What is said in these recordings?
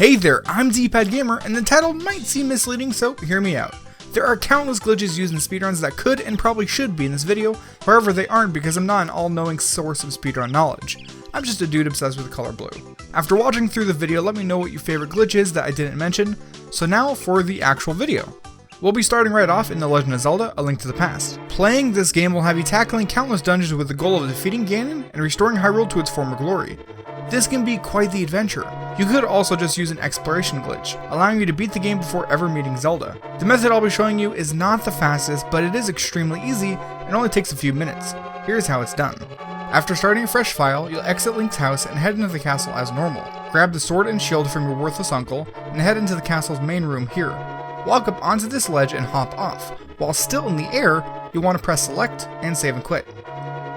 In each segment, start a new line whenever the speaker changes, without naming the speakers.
Hey there, I'm DPadGamer, and the title might seem misleading, so hear me out. There are countless glitches used in speedruns that could and probably should be in this video, however they aren't because I'm not an all-knowing source of speedrun knowledge. I'm just a dude obsessed with the color blue. After watching through the video, let me know what your favorite glitch is that I didn't mention. So now for the actual video. We'll be starting right off in The Legend of Zelda: A Link to the Past. Playing this game will have you tackling countless dungeons with the goal of defeating Ganon and restoring Hyrule to its former glory. This can be quite the adventure. You could also just use an exploration glitch, allowing you to beat the game before ever meeting Zelda. The method I'll be showing you is not the fastest, but it is extremely easy and only takes a few minutes. Here's how it's done. After starting a fresh file, you'll exit Link's house and head into the castle as normal. Grab the sword and shield from your worthless uncle, and head into the castle's main room here. Walk up onto this ledge and hop off. While still in the air, you'll want to press select and save and quit.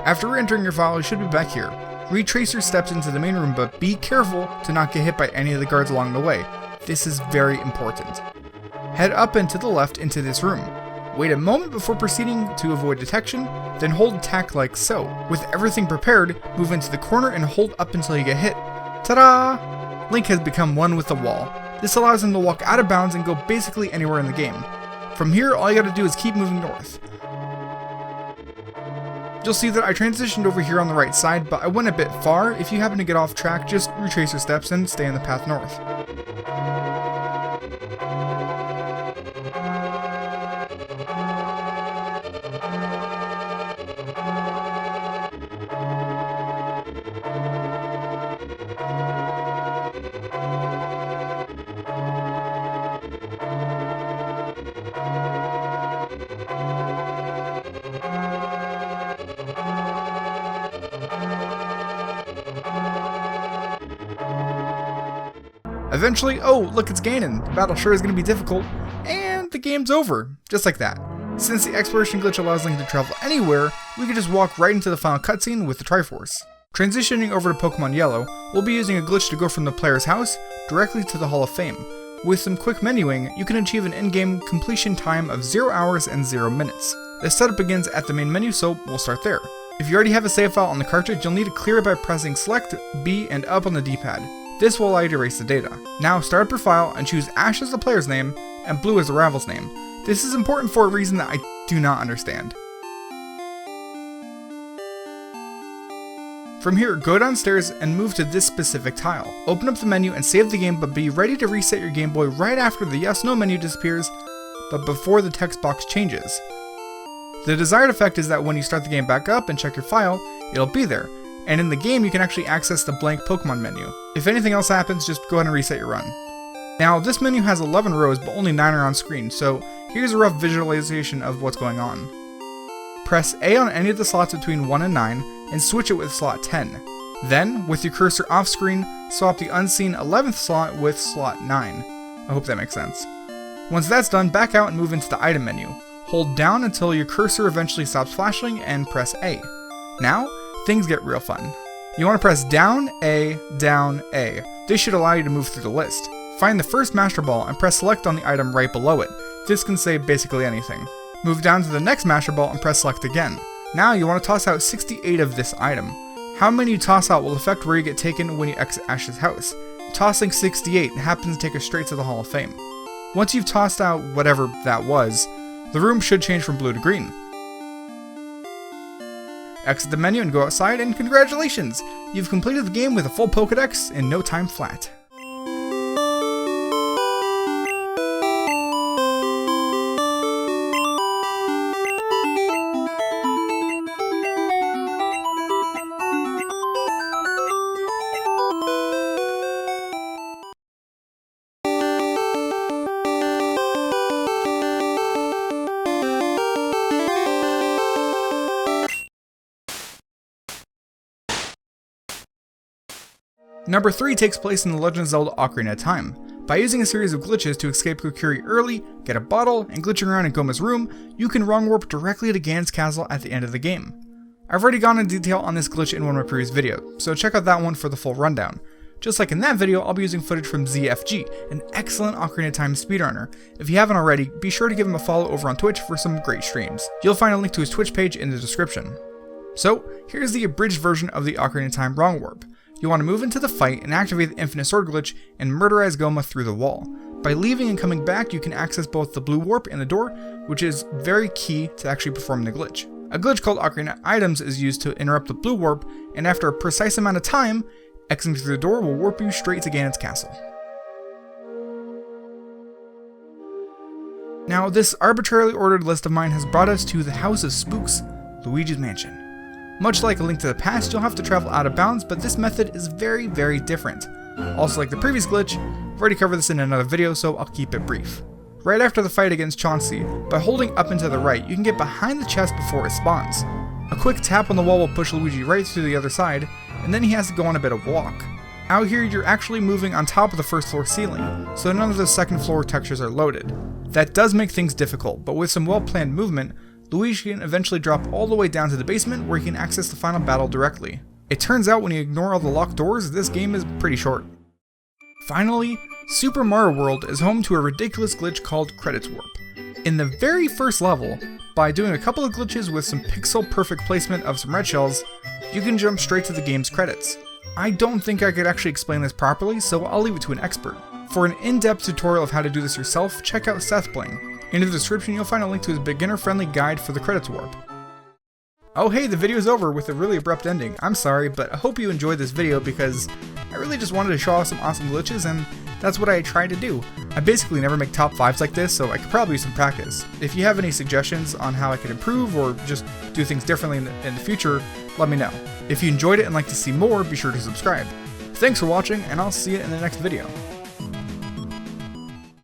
After re-entering your file, you should be back here. Retrace your steps into the main room, but be careful to not get hit by any of the guards along the way. This is very important. Head up and to the left into this room. Wait a moment before proceeding to avoid detection, then hold attack like so. With everything prepared, move into the corner and hold up until you get hit. Ta-da! Link has become one with the wall. This allows him to walk out of bounds and go basically anywhere in the game. From here, all you gotta do is keep moving north. You'll see that I transitioned over here on the right side, but I went a bit far. If you happen to get off track, just retrace your steps and stay on the path north. Eventually, oh look, it's Ganon. The battle sure is going to be difficult, and the game's over, just like that. Since the exploration glitch allows Link to travel anywhere, we can just walk right into the final cutscene with the Triforce. Transitioning over to Pokemon Yellow, we'll be using a glitch to go from the player's house directly to the Hall of Fame. With some quick menuing, you can achieve an in-game completion time of 0 hours and 0 minutes. The setup begins at the main menu, so we'll start there. If you already have a save file on the cartridge, you'll need to clear it by pressing Select, B, and up on the D-pad. This will allow you to erase the data. Now start up your file and choose Ash as the player's name and Blue as the rival's name. This is important for a reason that I do not understand. From here, go downstairs and move to this specific tile. Open up the menu and save the game, but be ready to reset your Game Boy right after the yes/no menu disappears, but before the text box changes. The desired effect is that when you start the game back up and check your file, it'll be there. And in the game, you can actually access the blank Pokemon menu. If anything else happens, just go ahead and reset your run. Now, this menu has 11 rows, but only 9 are on screen, so here's a rough visualization of what's going on. Press A on any of the slots between 1 and 9, and switch it with slot 10. Then, with your cursor off screen, swap the unseen 11th slot with slot 9. I hope that makes sense. Once that's done, back out and move into the item menu. Hold down until your cursor eventually stops flashing, and press A. Now, things get real fun. You want to press down, A, down, A. This should allow you to move through the list. Find the first Master Ball and press select on the item right below it. This can say basically anything. Move down to the next Master Ball and press select again. Now you want to toss out 68 of this item. How many you toss out will affect where you get taken when you exit Ash's house. Tossing 68 happens to take us straight to the Hall of Fame. Once you've tossed out whatever that was, the room should change from blue to green. Exit the menu and go outside, and congratulations! You've completed the game with a full Pokédex in no time flat. Number 3 takes place in The Legend of Zelda: Ocarina of Time. By using a series of glitches to escape Kokiri early, get a bottle, and glitching around in Goma's room, you can wrong warp directly to Ganon's castle at the end of the game. I've already gone into detail on this glitch in one of my previous videos, so check out that one for the full rundown. Just like in that video, I'll be using footage from ZFG, an excellent Ocarina of Time speedrunner. If you haven't already, be sure to give him a follow over on Twitch for some great streams. You'll find a link to his Twitch page in the description. So, here's the abridged version of the Ocarina of Time wrong warp. You want to move into the fight and activate the infinite sword glitch and murderize Goma through the wall. By leaving and coming back, you can access both the blue warp and the door, which is very key to actually performing the glitch. A glitch called Ocarina Items is used to interrupt the blue warp, and after a precise amount of time, exiting through the door will warp you straight to Ganon's castle. Now, this arbitrarily ordered list of mine has brought us to the House of Spooks, Luigi's Mansion. Much like A Link to the Past, you'll have to travel out of bounds, but this method is very, very different. Also, like the previous glitch, I've already covered this in another video, so I'll keep it brief. Right after the fight against Chauncey, by holding up and to the right, you can get behind the chest before it spawns. A quick tap on the wall will push Luigi right through the other side, and then he has to go on a bit of walk. Out here, you're actually moving on top of the first floor ceiling, so none of the second floor textures are loaded. That does make things difficult, but with some well-planned movement, Luigi can eventually drop all the way down to the basement where he can access the final battle directly. It turns out when you ignore all the locked doors, this game is pretty short. Finally, Super Mario World is home to a ridiculous glitch called Credits Warp. In the very first level, by doing a couple of glitches with some pixel-perfect placement of some red shells, you can jump straight to the game's credits. I don't think I could actually explain this properly, so I'll leave it to an expert. For an in-depth tutorial of how to do this yourself, check out SethBling. In the description, you'll find a link to his beginner-friendly guide for the Credits Warp. Oh hey, the video's over with a really abrupt ending. I'm sorry, but I hope you enjoyed this video because I really just wanted to show off some awesome glitches, and that's what I try to do. I basically never make top 5s like this, so I could probably use some practice. If you have any suggestions on how I could improve or just do things differently in the future, let me know. If you enjoyed it and like to see more, be sure to subscribe. Thanks for watching, and I'll see you in the next video.